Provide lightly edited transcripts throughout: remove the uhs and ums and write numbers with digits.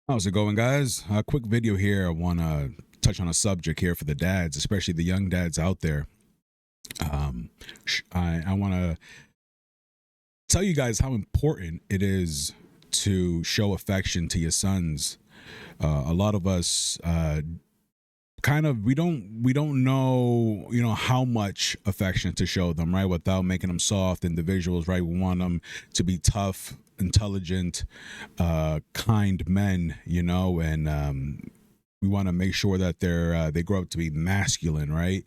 How's it going, guys? A quick video here. I want to touch on a subject here for the dads, especially the young dads out there. I want to tell you guys how important it is to show affection to your sons. A lot of us kind of we don't know how much affection to show them, right, without making them soft individuals, right? We want them to be tough, intelligent, kind men, and we want to make sure that they grow up to be masculine, right?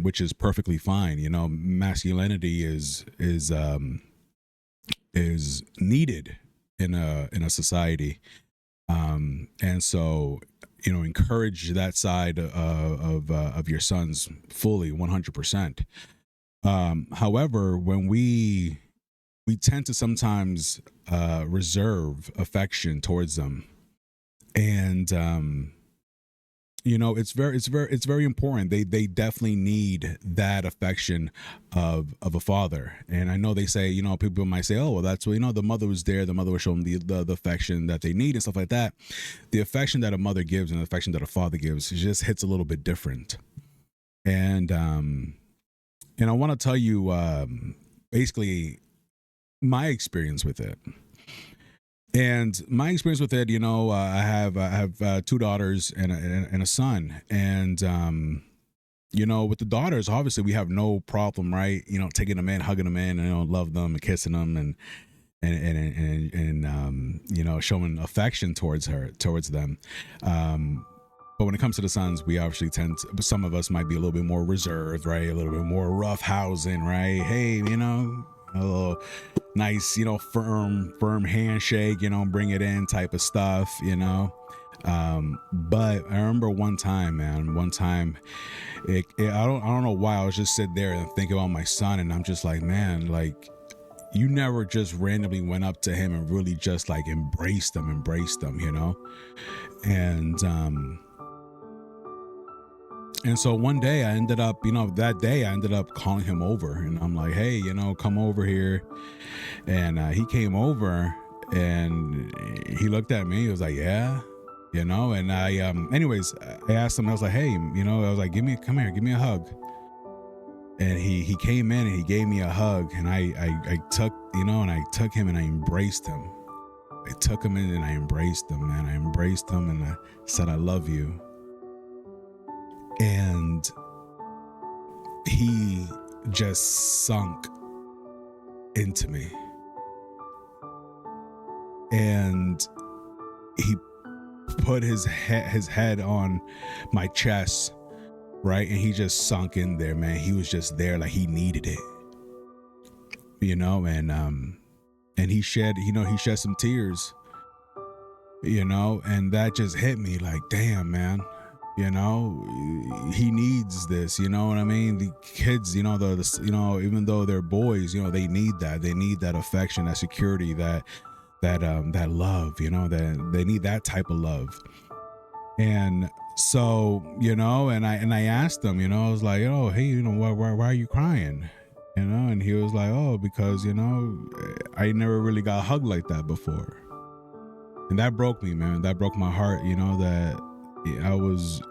Which is perfectly fine. Masculinity is needed in a society, and so encourage that side of your sons fully, 100%. However, when we tend to sometimes reserve affection towards them, and it's very important. They definitely need that affection of a father. And I know they say, people might say, oh well, that's what, the mother was there, the mother was showing the affection that they need and stuff like that. The affection that a mother gives and the affection that a father gives just hits a little bit different. And I want to tell you, basically, my experience with it. And my experience with it, I have two daughters and a son. And with the daughters, obviously we have no problem, right? Taking them in, hugging them in, and love them and kissing them and showing affection towards them. But when it comes to the sons, we obviously some of us might be a little bit more reserved, right? A little bit more rough housing, right? Hey, a little nice, firm handshake, bring it in type of stuff. But I remember one time, I don't know why I was just sitting there and thinking about my son, and I'm just like, man, like, you never just randomly went up to him and really just like embraced him, and so one day I ended up, calling him over, and I'm like, hey, come over here. And he came over and he looked at me. He was like, yeah, and anyways, I asked him, I was like, hey, I was like, come here, give me a hug. And he came in and he gave me a hug, and I took, and I took him and I embraced him. I took him in and I embraced him, man. I embraced him and I said, I love you. And he just sunk into me, and he put his head on my chest, right? And he just sunk in there, man. He was just there like he needed it, and he shed some tears, and that just hit me like, damn, man. He needs this, you know what I mean? The kids, even though they're boys, they need that affection, that security, that love, that they need that type of love. And so, and I asked him, I was like, oh, hey, why are you crying? And he was like, oh, because, I never really got hugged like that before. And that broke me, man. That broke my heart, that I was,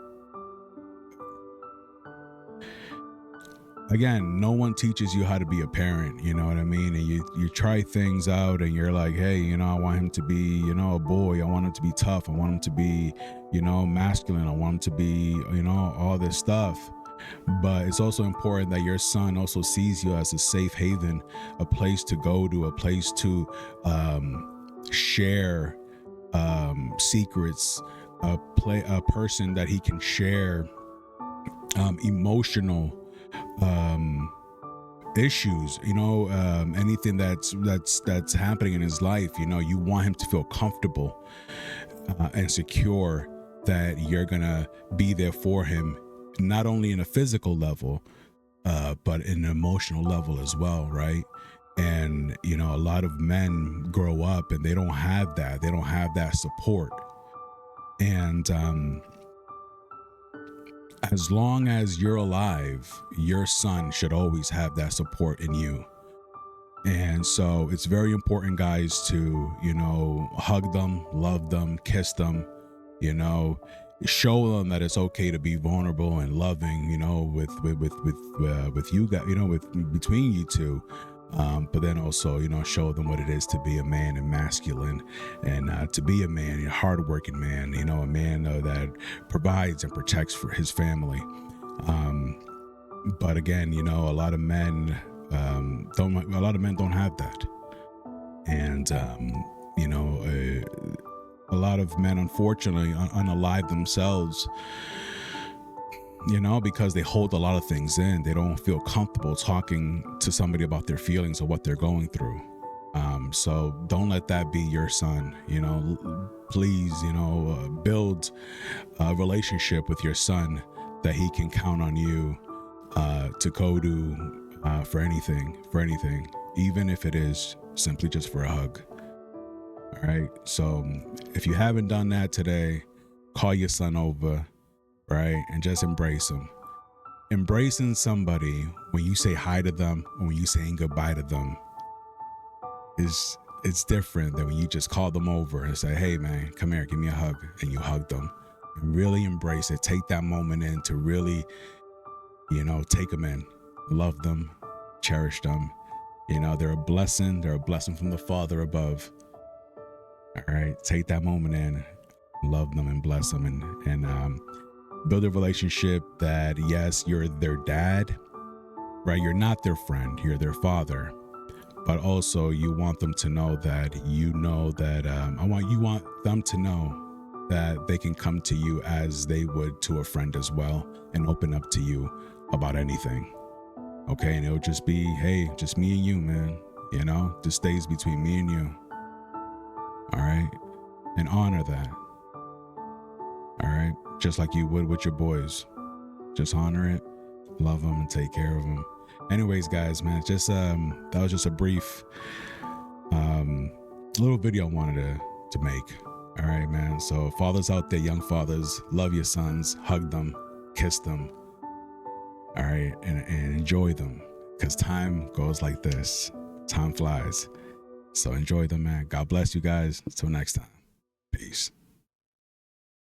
again, no one teaches you how to be a parent, you know what I mean? And you try things out and you're like, hey, I want him to be, a boy. I want him to be tough. I want him to be, masculine. I want him to be, all this stuff. But it's also important that your son also sees you as a safe haven, a place to go to, a place to share secrets, a person that he can share emotional issues, anything that's happening in his life. You want him to feel comfortable and secure that you're gonna be there for him, not only in a physical level but in an emotional level as well, right? And a lot of men grow up and they don't have that support. And as long as you're alive, your son should always have that support in you. And so it's very important, guys, to, you know, hug them, love them, kiss them, you know, show them that it's okay to be vulnerable and loving, you know, with you guys, you know, with between you two. But then also, you know, show them what it is to be a man and masculine, and to be a man, a hardworking man, you know, a man that provides and protects for his family. But again, you know, a lot of men don't have that. And you know, a lot of men unfortunately unalive themselves, you know, because they hold a lot of things in. They don't feel comfortable talking to somebody about their feelings or what they're going through. So don't let that be your son. You know, please, you know, build a relationship with your son that he can count on you to go to for anything, even if it is simply just for a hug. All right. So if you haven't done that today, call your son over, right? And just embrace him. Embracing somebody when you say hi to them or when you saying goodbye to them it's different than when you just call them over and say, hey man, come here, give me a hug, and you hug them. And really embrace it. Take that moment in to really, you know, take them in, love them, cherish them. You know, they're a blessing from the Father above. All right, take that moment in, love them and bless them, and build a relationship that, yes, you're their dad, right? You're not their friend, you're their father, but also you want them to know that, you know, that you want them to know that they can come to you as they would to a friend as well, and open up to you about anything. Okay, and it'll just be, hey, just me and you, man. You know, this stays between me and you. All right, and honor that. All right, just like you would with your boys. Just honor it, love them, and take care of them. Anyways, guys, man, just that was just a brief little video I wanted to make. All right, man. So fathers out there, young fathers, love your sons, hug them, kiss them. All right, and enjoy them, because time goes like this. Time flies. So enjoy them, man. God bless you guys. Until next time. Peace.